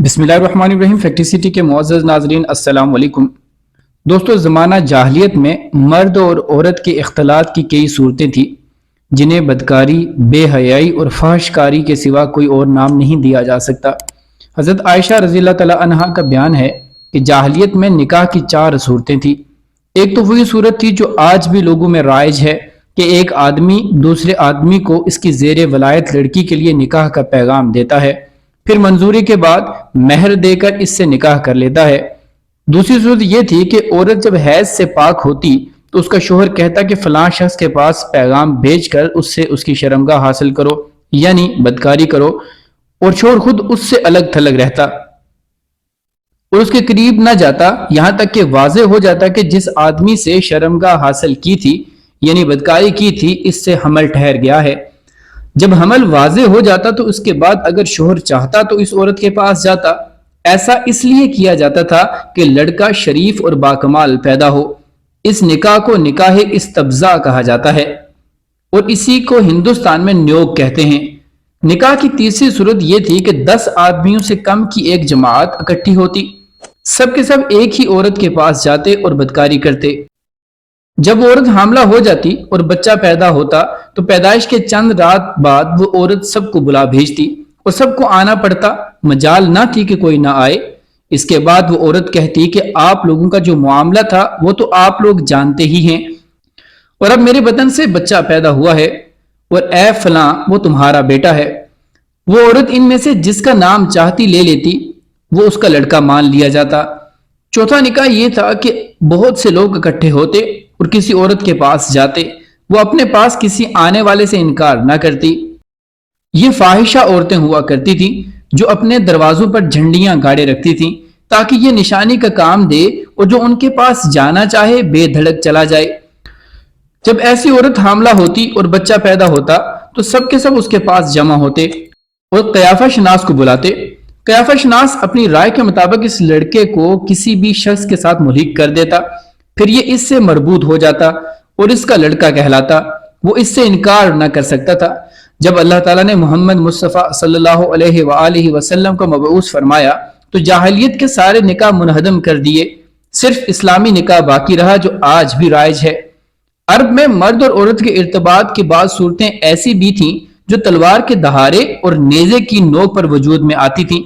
بسم اللہ الرحمن الرحیم۔ فیکٹری سٹی کے معزز ناظرین السلام علیکم۔ دوستو، زمانہ جاہلیت میں مرد اور عورت کے اختلاط کی کئی صورتیں تھیں جنہیں بدکاری، بے حیائی اور فحش کاری کے سوا کوئی اور نام نہیں دیا جا سکتا۔ حضرت عائشہ رضی اللہ تعالی عنہا کا بیان ہے کہ جاہلیت میں نکاح کی 4 صورتیں تھیں۔ ایک تو وہی صورت تھی جو آج بھی لوگوں میں رائج ہے کہ ایک آدمی دوسرے آدمی کو اس کی زیر ولایت لڑکی کے لیے نکاح کا پیغام دیتا ہے، پھر منظوری کے بعد مہر دے کر اس سے نکاح کر لیتا ہے۔ دوسری صورت یہ تھی کہ عورت جب حیض سے پاک ہوتی تو اس کا شوہر کہتا کہ فلاں شخص کے پاس پیغام بھیج کر اس سے اس کی شرمگاہ حاصل کرو، یعنی بدکاری کرو، اور شوہر خود اس سے الگ تھلگ رہتا اور اس کے قریب نہ جاتا، یہاں تک کہ واضح ہو جاتا کہ جس آدمی سے شرمگاہ حاصل کی تھی یعنی بدکاری کی تھی اس سے حمل ٹھہر گیا ہے۔ جب حمل واضح ہو جاتا تو اس کے بعد اگر شوہر چاہتا تو اس عورت کے پاس جاتا۔ ایسا اس لیے کیا جاتا تھا کہ لڑکا شریف اور باکمال پیدا ہو۔ اس نکاح کو نکاح استبضاء کہا جاتا ہے اور اسی کو ہندوستان میں نیوگ کہتے ہیں۔ نکاح کی تیسری صورت یہ تھی کہ 10 آدمیوں سے کم کی ایک جماعت اکٹھی ہوتی، سب کے سب ایک ہی عورت کے پاس جاتے اور بدکاری کرتے۔ جب عورت حاملہ ہو جاتی اور بچہ پیدا ہوتا تو پیدائش کے چند رات بعد وہ عورت سب کو بلا بھیجتی اور سب کو آنا پڑتا، مجال نہ تھی کہ کوئی نہ آئے۔ اس کے بعد وہ عورت کہتی کہ آپ لوگوں کا جو معاملہ تھا وہ تو آپ لوگ جانتے ہی ہیں، اور اب میرے بدن سے بچہ پیدا ہوا ہے اور اے فلاں وہ تمہارا بیٹا ہے۔ وہ عورت ان میں سے جس کا نام چاہتی لے لیتی، وہ اس کا لڑکا مان لیا جاتا۔ چوتھا نکاح یہ تھا کہ بہت سے لوگ اکٹھے ہوتے اور کسی عورت کے پاس جاتے، وہ اپنے پاس کسی آنے والے سے انکار نہ کرتی۔ یہ فاحشہ عورتیں ہوا کرتی تھیں جو اپنے دروازوں پر جھنڈیاں گاڑے رکھتی تھیں تاکہ یہ نشانی کا کام دے اور جو ان کے پاس جانا چاہے بے دھڑک چلا جائے۔ جب ایسی عورت حاملہ ہوتی اور بچہ پیدا ہوتا تو سب کے سب اس کے پاس جمع ہوتے اور قیافہ شناس کو بلاتے۔ قیافہ شناس اپنی رائے کے مطابق اس لڑکے کو کسی بھی شخص کے ساتھ ملحق کر دیتا، پھر یہ اس سے مربوط ہو جاتا اور اس کا لڑکا کہلاتا۔ وہ اس سے انکار نہ کر سکتا تھا۔ جب اللہ تعالیٰ نے محمد مصطفیٰ صلی اللہ علیہ وآلہ وسلم کو مبعوث فرمایا تو جاہلیت کے سارے نکاح منہدم کر دیے، صرف اسلامی نکاح باقی رہا جو آج بھی رائج ہے۔ عرب میں مرد اور عورت کے ارتباط کی بعض صورتیں ایسی بھی تھیں جو تلوار کے دہاڑے اور نیزے کی نوک پر وجود میں آتی تھیں،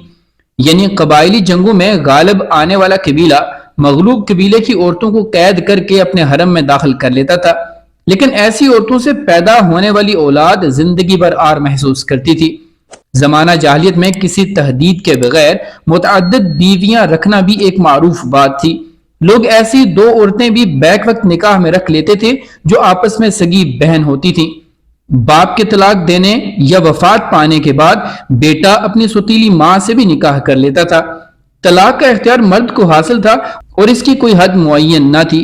یعنی قبائلی جنگوں میں غالب آنے والا قبیلہ مغلوب قبیلے کی عورتوں کو قید کر کے اپنے حرم میں داخل کر لیتا تھا، لیکن ایسی عورتوں سے پیدا ہونے والی اولاد زندگی بھر آر محسوس کرتی تھی۔ زمانہ جاہلیت میں کسی تحدید کے بغیر متعدد بیویاں رکھنا بھی ایک معروف بات تھی۔ لوگ ایسی 2 عورتیں بھی بیک وقت نکاح میں رکھ لیتے تھے جو آپس میں سگی بہن ہوتی تھیں۔ باپ کے طلاق دینے یا وفات پانے کے بعد بیٹا اپنی سوتیلی ماں سے بھی نکاح کر لیتا تھا۔ طلاق کا اختیار مرد کو حاصل تھا اور اس کی کوئی حد معین نہ تھی۔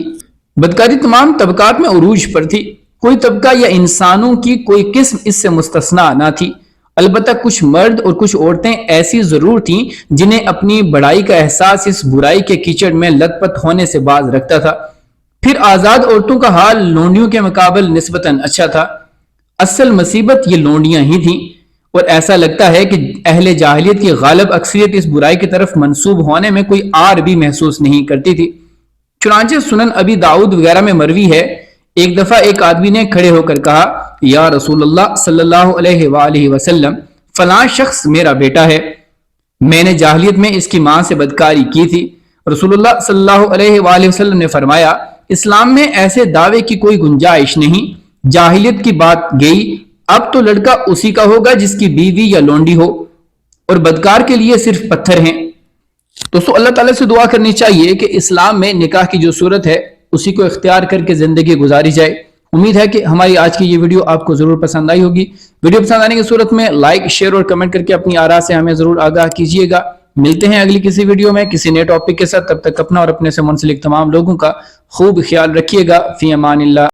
بدکاری تمام طبقات میں عروج پر تھی، کوئی طبقہ یا انسانوں کی کوئی قسم اس سے مستثنا نہ تھی۔ البتہ کچھ مرد اور کچھ عورتیں ایسی ضرور تھیں جنہیں اپنی بڑائی کا احساس اس برائی کے کیچڑ میں لت پت ہونے سے باز رکھتا تھا۔ پھر آزاد عورتوں کا حال لونڈیوں کے مقابل نسبتاً اچھا تھا۔ اصل مصیبت یہ لونڈیاں ہی تھیں، اور ایسا لگتا ہے کہ اہل جاہلیت کی غالب اکثریت اس برائی کی طرف منسوب ہونے میں کوئی آر بھی محسوس نہیں کرتی تھی۔ چنانچہ سنن ابی داؤد وغیرہ میں مروی ہے، ایک دفعہ ایک آدمی نے کھڑے ہو کر کہا، یا رسول اللہ صلی اللہ علیہ وآلہ وسلم، فلاں شخص میرا بیٹا ہے، میں نے جاہلیت میں اس کی ماں سے بدکاری کی تھی۔ رسول اللہ صلی اللہ علیہ وآلہ وسلم نے فرمایا، اسلام میں ایسے دعوے کی کوئی گنجائش نہیں، جاہلیت کی بات گئی، اب تو لڑکا اسی کا ہوگا جس کی بیوی یا لونڈی ہو، اور بدکار کے لیے صرف پتھر ہیں۔ دوستو، اللہ تعالیٰ سے دعا کرنی چاہیے کہ اسلام میں نکاح کی جو صورت ہے اسی کو اختیار کر کے زندگی گزاری جائے۔ امید ہے کہ ہماری آج کی یہ ویڈیو آپ کو ضرور پسند آئی ہوگی۔ ویڈیو پسند آنے کی صورت میں لائک، شیئر اور کمنٹ کر کے اپنی آراء سے ہمیں ضرور آگاہ کیجیے گا۔ ملتے ہیں اگلی کسی ویڈیو میں کسی نئے ٹاپک کے ساتھ، تب تک اپنا اور اپنے سے منسلک تمام لوگوں کا خوب خیال رکھیے گا۔ فی امان اللہ۔